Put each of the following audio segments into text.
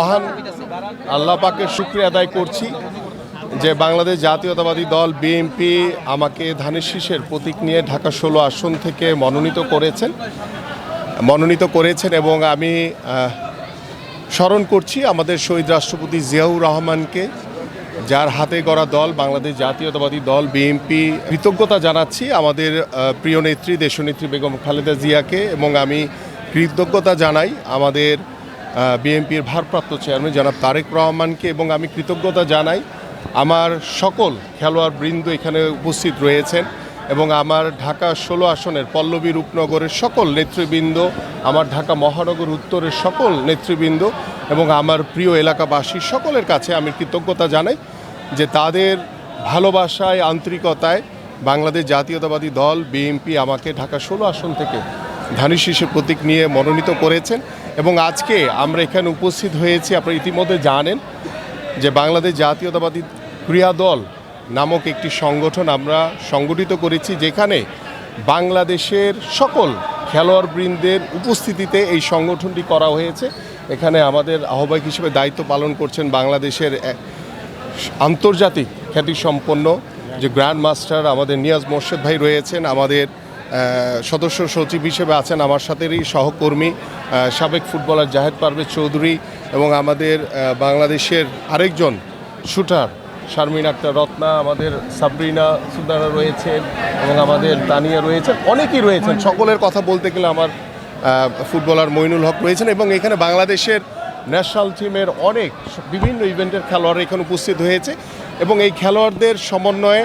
মহান আল্লাহ পাকের শুকরিয়া আদায় করছি যে বাংলাদেশ জাতীয়তাবাদী দল বিএনপি আমাকে ধানের শীষের প্রতীক নিয়ে ঢাকা ১৬ আসন থেকে মনোনীত করেছেন এবং আমি স্মরণ করছি আমাদের শহীদ রাষ্ট্রপতি জিয়াউর রহমানকে, যার হাতে গড়া দল বাংলাদেশ জাতীয়তাবাদী দল বিএনপি। কৃতজ্ঞতা জানাচ্ছি আমাদের প্রিয় নেত্রী দেশনেত্রী বেগম খালেদা জিয়াকে, এবং আমি কৃতজ্ঞতা জানাই আমাদের বিএনপির ভারপ্রাপ্ত চেয়ারম্যান জনাব তারেক রহমানকে, এবং আমি কৃতজ্ঞতা জানাই আমার সকল খেলোয়াড় বৃন্দ এখানে উপস্থিত রয়েছেন, এবং আমার ঢাকা ১৬ আসনের পল্লবী রূপনগরের সকল নেতৃবৃন্দ, আমার ঢাকা মহানগর উত্তরের সকল নেতৃবৃন্দ এবং আমার প্রিয় এলাকাবাসী সকলের কাছে আমি কৃতজ্ঞতা জানাই যে তাদের ভালোবাসায়, আন্তরিকতায় বাংলাদেশ জাতীয়তাবাদী দল বিএনপি আমাকে ঢাকা ১৬ আসন থেকে ধানের শীষের প্রতীক নিয়ে মনোনীত করেছেন। এবং আজকে আমরা এখানে উপস্থিত হয়েছি, আপনারা ইতিমধ্যে জানেন যে বাংলাদেশ জাতীয়তাবাদী ক্রীড়া দল নামক একটি সংগঠন আমরা সংগঠিত করেছি, যেখানে বাংলাদেশের সকল খেলোয়াড়বৃন্দের উপস্থিতিতে এই সংগঠনটি করা হয়েছে। এখানে আমাদের আহ্বায়ক হিসেবে দায়িত্ব পালন করছেন বাংলাদেশের আন্তর্জাতিক খ্যাতিসম্পন্ন যে গ্র্যান্ড মাস্টার আমাদের নিয়াজ মোর্শেদ ভাই রয়েছেন, আমাদের সদস্য সচিব হিসেবে আছেন আমার সাথেরই সহকর্মী সাবেক ফুটবলার জাহেদ পারভেজ চৌধুরী, এবং আমাদের বাংলাদেশের আরেকজন শুটার শারমিন আক্তার রত্না, আমাদের সাবরিনা সুলতানা রয়েছেন, এবং আমাদের তানিয়া রয়েছেন, অনেকেই রয়েছেন। সকলের কথা বলতে গেলে আমার ফুটবলার মইনুল হক রয়েছেন, এবং এখানে বাংলাদেশের ন্যাশনাল টিমের অনেক বিভিন্ন ইভেন্টের খেলোয়াড় এখানে উপস্থিত হয়েছে। এবং এই খেলোয়াড়দের সমন্বয়ে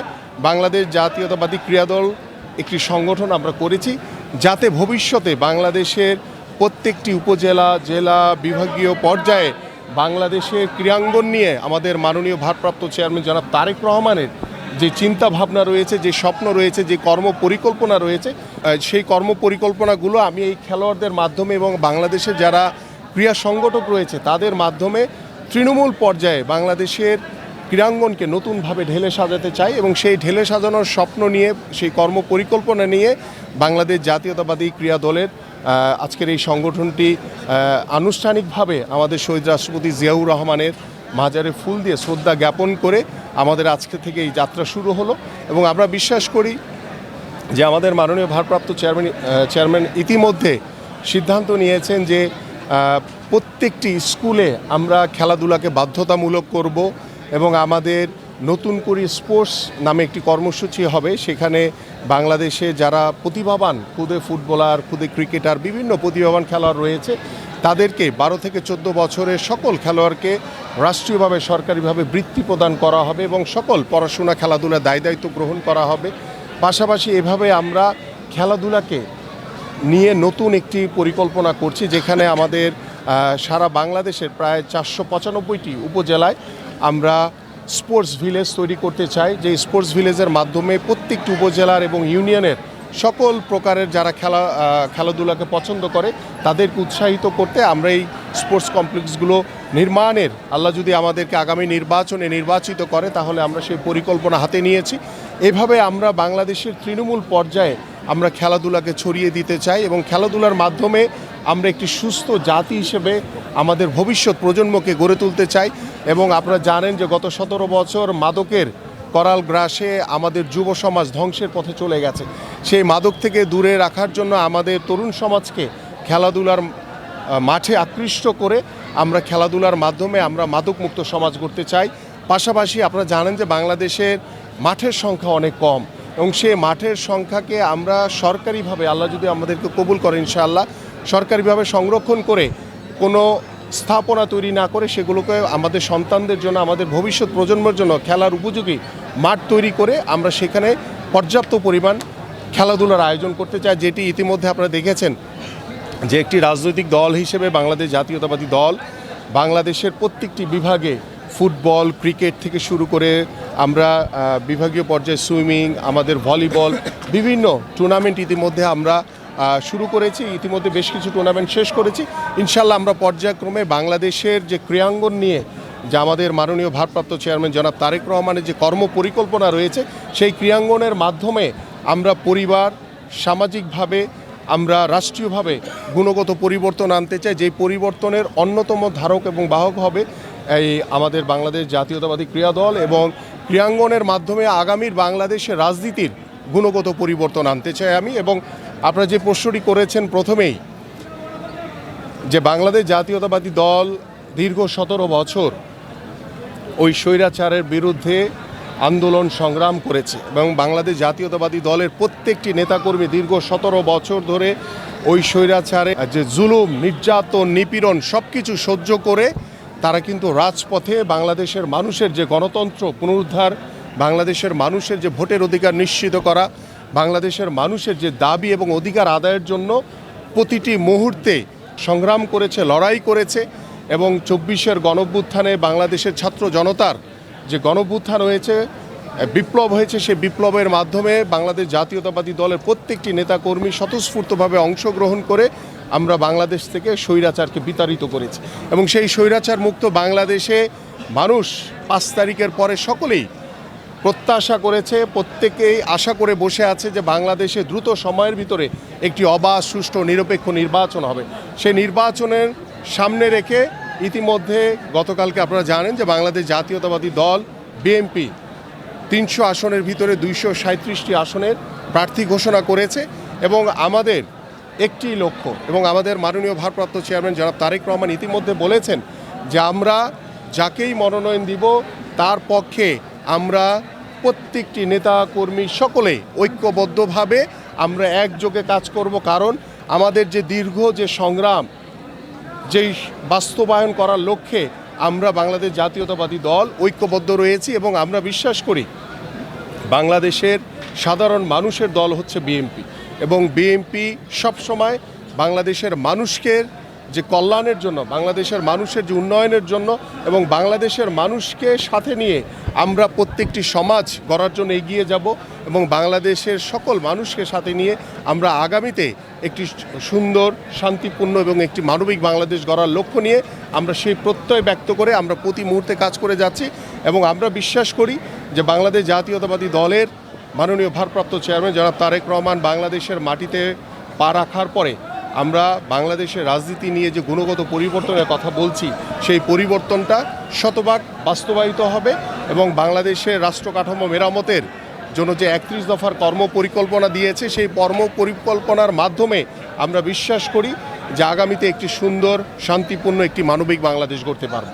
বাংলাদেশ জাতীয়তাবাদী ক্রীড়া দল একটি সংগঠন আমরা করেছি, যাতে ভবিষ্যতে বাংলাদেশের প্রত্যেকটি উপজেলা, জেলা, বিভাগীয় পর্যায়ে বাংলাদেশের ক্রীড়াঙ্গন নিয়ে আমাদের মাননীয় ভারপ্রাপ্ত চেয়ারম্যান জনাব তারেক রহমানের যে চিন্তা ভাবনা রয়েছে, যে স্বপ্ন রয়েছে, যে কর্ম পরিকল্পনা রয়েছে, সেই কর্ম পরিকল্পনাগুলো আমি এই খেলোয়াড়দের মাধ্যমে এবং বাংলাদেশের যারা ক্রীড়া সংগঠক রয়েছে তাদের মাধ্যমে তৃণমূল পর্যায়ে বাংলাদেশের ক্রীড়াঙ্গনকে নতুনভাবে ঢেলে সাজাতে চাই, এবং সেই ঢেলে সাজানোর স্বপ্ন নিয়ে, সেই কর্ম পরিকল্পনা নিয়ে বাংলাদেশ জাতীয়তাবাদী ক্রীড়া দলের আজকের এই সংগঠনটি আনুষ্ঠানিকভাবে আমাদের শহীদ রাষ্ট্রপতি জিয়াউর রহমানের মাজারে ফুল দিয়ে শ্রদ্ধা জ্ঞাপন করে আমাদের আজকে থেকে এই যাত্রা শুরু হলো। এবং আমরা বিশ্বাস করি যে আমাদের মাননীয় ভারপ্রাপ্ত চেয়ারম্যান ইতিমধ্যে সিদ্ধান্ত নিয়েছেন যে প্রত্যেকটি স্কুলে আমরা খেলাধুলাকে বাধ্যতামূলক করব, এবং আমাদের নতুন করে স্পোর্টস নামে একটি কর্মসূচি হবে। সেখানে বাংলাদেশে যারা প্রতিভাবান খুদে ফুটবলার, খুদে ক্রিকেটার, বিভিন্ন প্রতিভাবান খেলোয়াড় রয়েছে, তাদেরকে 12 থেকে 14 বছরের সকল খেলোয়াড়কে রাষ্ট্রীয়ভাবে সরকারিভাবে বৃত্তি প্রদান করা হবে, এবং সকল পড়াশোনা খেলাধুলার দায়িত্ব গ্রহণ করা হবে। পাশাপাশি এভাবে আমরা খেলাধুলাকে নিয়ে নতুন একটি পরিকল্পনা করছি, যেখানে আমাদের সারা বাংলাদেশের প্রায় 495টি উপজেলায় আমরা স্পোর্টস ভিলেজ তৈরি করতে চাই, যে স্পোর্টস ভিলেজের মাধ্যমে প্রত্যেকটি উপজেলার এবং ইউনিয়নের সকল প্রকারের যারা খেলাধুলাকে পছন্দ করে তাদেরকে উৎসাহিত করতে আমরা এই স্পোর্টস কমপ্লেক্সগুলো নির্মাণের, আল্লাহ যদি আমাদেরকে আগামী নির্বাচনে নির্বাচিত করে তাহলে আমরা সেই পরিকল্পনা হাতে নিয়েছি। এভাবে আমরা বাংলাদেশের তৃণমূল পর্যায়ে আমরা খেলাধুলাকে ছড়িয়ে দিতে চাই, এবং খেলাধুলার মাধ্যমে আমরা একটি সুস্থ জাতি হিসেবে আমাদের ভবিষ্যৎ প্রজন্মকে গড়ে তুলতে চাই। এবং আপনারা জানেন যে গত 17 বছর মাদকের করাল গ্রাসে আমাদের যুব সমাজ ধ্বংসের পথে চলে গেছে। সেই মাদক থেকে দূরে রাখার জন্য আমাদের তরুণ সমাজকে খেলাধুলার মাঠে আকৃষ্ট করে আমরা খেলাধুলার মাধ্যমে আমরা মাদকমুক্ত সমাজ গড়তে চাই। পাশাপাশি আপনারা জানেন যে বাংলাদেশের মাঠের সংখ্যা অনেক কম, এবং সেই মাঠের সংখ্যাকে আমরা সরকারিভাবে, আল্লাহ যদি আমাদেরকে কবুল করে ইনশাআল্লাহ, সরকারিভাবে সংরক্ষণ করে কোনো স্থাপনা তৈরি না করে সেগুলোকে আমাদের সন্তানদের জন্য, আমাদের ভবিষ্যৎ প্রজন্মের জন্য খেলার উপযোগী মাঠ তৈরি করে আমরা সেখানে পর্যাপ্ত পরিমাণ খেলাধুলার আয়োজন করতে চাই। যেটি ইতিমধ্যে আপনারা দেখেছেন যে একটি রাজনৈতিক দল হিসেবে বাংলাদেশ জাতীয়তাবাদী দল বাংলাদেশের প্রত্যেকটি বিভাগে ফুটবল, ক্রিকেট থেকে শুরু করে আমরা বিভাগীয় পর্যায়ে সুইমিং, আমাদের ভলিবল, বিভিন্ন টুর্নামেন্ট ইতিমধ্যে আমরা শুরু করেছি। ইতিমধ্যে বেশ কিছু টুর্নামেন্ট শেষ করেছি। ইনশাল্লাহ আমরা পর্যায়ক্রমে বাংলাদেশের যে ক্রীড়াঙ্গন নিয়ে যে আমাদের মাননীয় ভারপ্রাপ্ত চেয়ারম্যান জনাব তারেক রহমানের যে কর্ম পরিকল্পনা রয়েছে, সেই ক্রীড়াঙ্গনের মাধ্যমে আমরা পরিবার, সামাজিকভাবে আমরা রাষ্ট্রীয়ভাবে গুণগত পরিবর্তন আনতে চাই, যেই পরিবর্তনের অন্যতম ধারক এবং বাহক হবে এই আমাদের বাংলাদেশ জাতীয়তাবাদী ক্রীড়া দল, এবং ক্রীড়াঙ্গনের মাধ্যমে আগামীর বাংলাদেশের রাজনীতির গুণগত পরিবর্তন আনতে চাই আমি। এবং আপনারা যে প্রশ্নটি করেছেন প্রথমেই, যে বাংলাদেশ জাতীয়তাবাদী দল দীর্ঘ 17 বছর ওই স্বৈরাচারের বিরুদ্ধে আন্দোলন সংগ্রাম করেছে, এবং বাংলাদেশ জাতীয়তাবাদী দলের প্রত্যেকটি নেতাকর্মী দীর্ঘ 17 বছর ধরে ওই স্বৈরাচারে যে জুলুম, নির্যাতন, নিপীড়ন সব কিছু সহ্য করে তারা কিন্তু রাজপথে বাংলাদেশের মানুষের যে গণতন্ত্র পুনরুদ্ধার, বাংলাদেশের মানুষের যে ভোটের অধিকার নিশ্চিত করা, বাংলাদেশের মানুষের যে দাবি এবং অধিকার আদায়ের জন্য প্রতিটি মুহূর্তে সংগ্রাম করেছে, লড়াই করেছে। এবং 24-এর গণঅভ্যুত্থানে বাংলাদেশের ছাত্র জনতার যে গণঅভ্যুত্থান হয়েছে, বিপ্লব হয়েছে, সেই বিপ্লবের মাধ্যমে বাংলাদেশ জাতীয়তাবাদী দলের প্রত্যেকটি নেতাকর্মী স্বতঃস্ফূর্তভাবে অংশগ্রহণ করে আমরা বাংলাদেশ থেকে স্বৈরাচারকে বিতাড়িত করেছি। এবং সেই স্বৈরাচার মুক্ত বাংলাদেশে মানুষ 5 তারিখের পরে সকলেই প্রত্যাশা করেছে, প্রত্যেকেই আশা করে বসে আছে যে বাংলাদেশে দ্রুত সময়ের ভিতরে একটি অবাধ, সুষ্ঠু, নিরপেক্ষ নির্বাচন হবে। সেই নির্বাচনের সামনে রেখে ইতিমধ্যে গতকালকে আপনারা জানেন যে বাংলাদেশ জাতীয়তাবাদী দল বিএনপি 300 আসনের ভিতরে 237টি আসনের প্রার্থী ঘোষণা করেছে। এবং আমাদের একটি লক্ষ্য, এবং আমাদের মাননীয় ভারপ্রাপ্ত চেয়ারম্যান জনাব তারেক রহমান ইতিমধ্যে বলেছেন যে আমরা যাকেই মনোনয়ন দিব তার পক্ষে আমরা প্রত্যেকটি নেতা কর্মী সকলে ঐক্যবদ্ধভাবে আমরা একযোগে কাজ করব। কারণ আমাদের যে দীর্ঘ যে সংগ্রাম, যেই বাস্তবায়ন করার লক্ষ্যে আমরা বাংলাদেশ জাতীয়তাবাদী দল ঐক্যবদ্ধ রয়েছি। এবং আমরা বিশ্বাস করি বাংলাদেশের সাধারণ মানুষের দল হচ্ছে বিএনপি, এবং বিএনপি সবসময় বাংলাদেশের মানুষকে যে কল্যাণের জন্য, বাংলাদেশের মানুষের যে উন্নয়নের জন্য, এবং বাংলাদেশের মানুষকে সাথে নিয়ে আমরা প্রত্যেকটি সমাজ গড়ার জন্য এগিয়ে যাব। এবং বাংলাদেশের সকল মানুষকে সাথে নিয়ে আমরা আগামীতে একটি সুন্দর, শান্তিপূর্ণ এবং একটি মানবিক বাংলাদেশ গড়ার লক্ষ্য নিয়ে আমরা সেই প্রত্যয় ব্যক্ত করে আমরা প্রতি মুহূর্তে কাজ করে যাচ্ছি। এবং আমরা বিশ্বাস করি যে বাংলাদেশ জাতীয়তাবাদী দলের মাননীয় ভারপ্রাপ্ত চেয়ারম্যান জনাব তারেক রহমান বাংলাদেশের মাটিতে পা রাখার পরে আমরা বাংলাদেশের রাজনীতি নিয়ে যে গুণগত পরিবর্তনের কথা বলছি, সেই পরিবর্তনটা শতভাগ বাস্তবায়িত হবে। এবং বাংলাদেশের রাষ্ট্র কাঠামো মেরামতের জন্য যে 31 দফার কর্ম পরিকল্পনা দিয়েছে, সেই কর্ম পরিকল্পনার মাধ্যমে আমরা বিশ্বাস করি যে আগামীতে একটি সুন্দর, শান্তিপূর্ণ একটি মানবিক বাংলাদেশ গড়তে পারব।